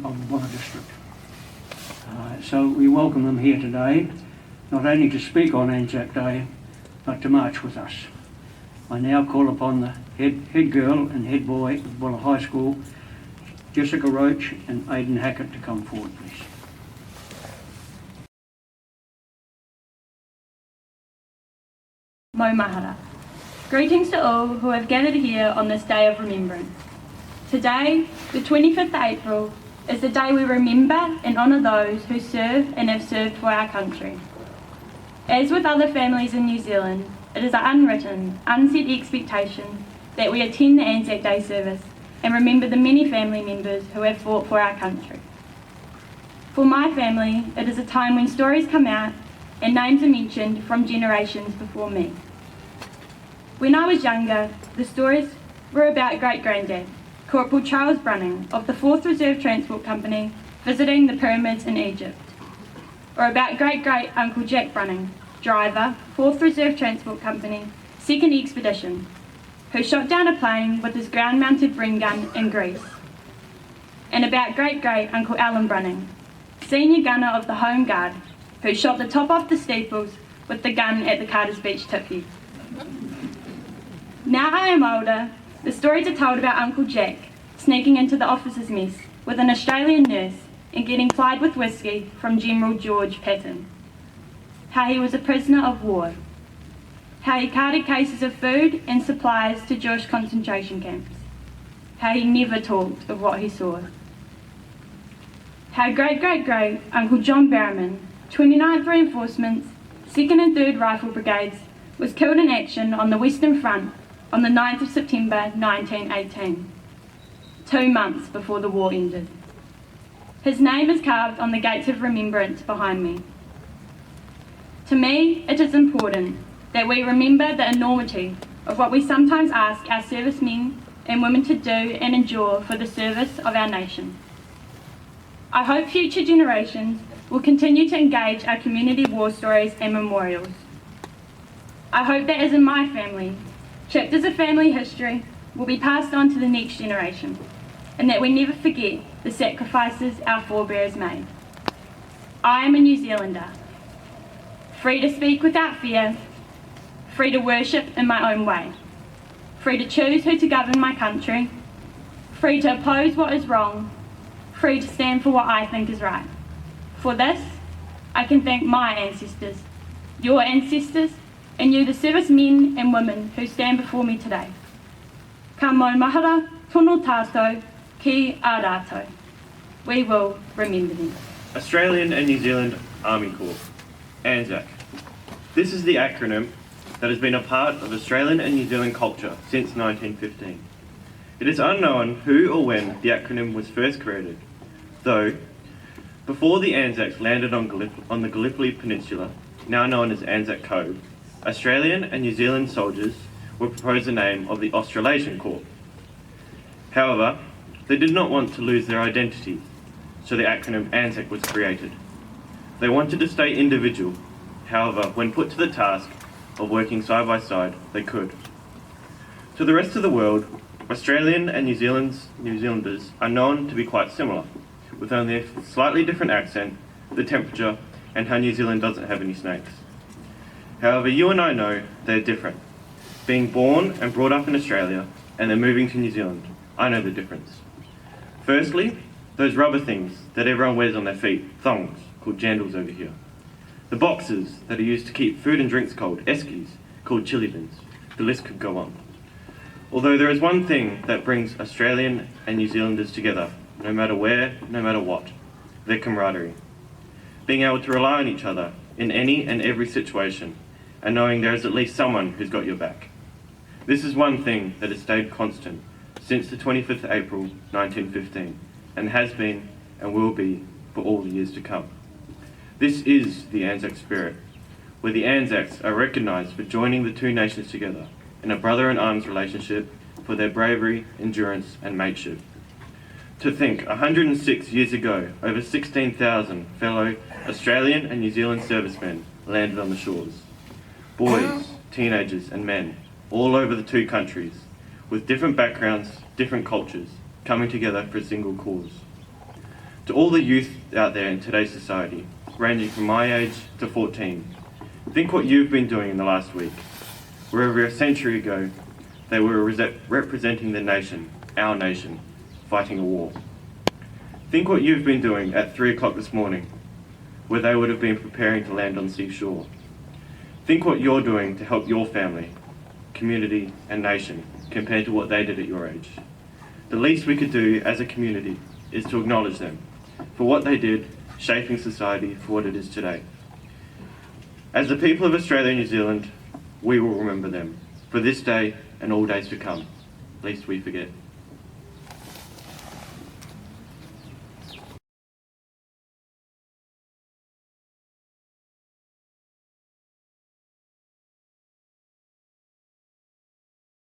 of the Buller District. So we welcome them here today, not only to speak on ANZAC Day, but to march with us. I now call upon the head girl and head boy of Buller High School, Jessica Roche and Aiden Hackett, to come forward, please. Mo mahara. Greetings to all who have gathered here on this day of remembrance. Today, the 25th April, is the day we remember and honour those who serve and have served for our country. As with other families in New Zealand, it is an unwritten, unsaid expectation that we attend the ANZAC Day service and remember the many family members who have fought for our country. For my family, it is a time when stories come out and names are mentioned from generations before me. When I was younger, the stories were about great-granddad, Corporal Charles Brunning of the 4th Reserve Transport Company visiting the pyramids in Egypt, or about great-great-uncle Jack Brunning, driver, 4th Reserve Transport Company, 2nd Expedition, who shot down a plane with his ground-mounted Bren gun in Greece, and about great-great-uncle Alan Brunning, senior gunner of the Home Guard, who shot the top off the steeples with the gun at the Carter's Beach tip-head. Now I am older, the stories are told about Uncle Jack sneaking into the officers' mess with an Australian nurse and getting plied with whiskey from General George Patton. How he was a prisoner of war. How he carted cases of food and supplies to Jewish concentration camps. How he never talked of what he saw. How great-great-great-Uncle John Barrowman, 29th Reinforcements, 2nd and 3rd Rifle Brigades, was killed in action on the Western Front on the 9th of September 1918, 2 months before the war ended. His name is carved on the gates of remembrance behind me. To me, it is important that we remember the enormity of what we sometimes ask our servicemen and women to do and endure for the service of our nation. I hope future generations will continue to engage our community war stories and memorials. I hope that, as in my family, chapters of family history will be passed on to the next generation, and that we never forget the sacrifices our forebears made. I am a New Zealander, free to speak without fear, free to worship in my own way, free to choose who to govern my country, free to oppose what is wrong, free to stand for what I think is right. For this, I can thank my ancestors, your ancestors, and you, the servicemen and women who stand before me today. Ka mau mahara, tono tātou, ki a rātou. We will remember them. Australian and New Zealand Army Corps, ANZAC. This is the acronym that has been a part of Australian and New Zealand culture since 1915. It is unknown who or when the acronym was first created, though before the ANZACs landed on the Gallipoli Peninsula, now known as ANZAC Cove, Australian and New Zealand soldiers were proposed the name of the Australasian Corps. However, they did not want to lose their identity, so the acronym ANZAC was created. They wanted to stay individual, however, when put to the task of working side by side, they could. To the rest of the world, Australian and New Zealanders are known to be quite similar, with only a slightly different accent, the temperature, and how New Zealand doesn't have any snakes. However, you and I know they're different. Being born and brought up in Australia, and then moving to New Zealand, I know the difference. Firstly, those rubber things that everyone wears on their feet, thongs, called jandals over here. The boxes that are used to keep food and drinks cold, eskies, called chili bins. The list could go on. Although there is one thing that brings Australian and New Zealanders together, no matter where, no matter what, their camaraderie. Being able to rely on each other in any and every situation, and knowing there is at least someone who's got your back. This is one thing that has stayed constant since the 25th of April 1915, and has been and will be for all the years to come. This is the ANZAC spirit, where the ANZACs are recognised for joining the two nations together in a brother-in-arms relationship for their bravery, endurance and mateship. To think, 106 years ago, over 16,000 fellow Australian and New Zealand servicemen landed on the shores. Boys, teenagers and men, all over the two countries, with different backgrounds, different cultures, coming together for a single cause. To all the youth out there in today's society, ranging from my age to 14, think what you've been doing in the last week. Where over a century ago, they were representing the nation, our nation, fighting a war. Think what you've been doing at 3 o'clock this morning, where they would have been preparing to land on the seashore. Think what you're doing to help your family, community, and nation compared to what they did at your age. The least we could do as a community is to acknowledge them for what they did, shaping society for what it is today. As the people of Australia and New Zealand, we will remember them for this day and all days to come, lest we forget.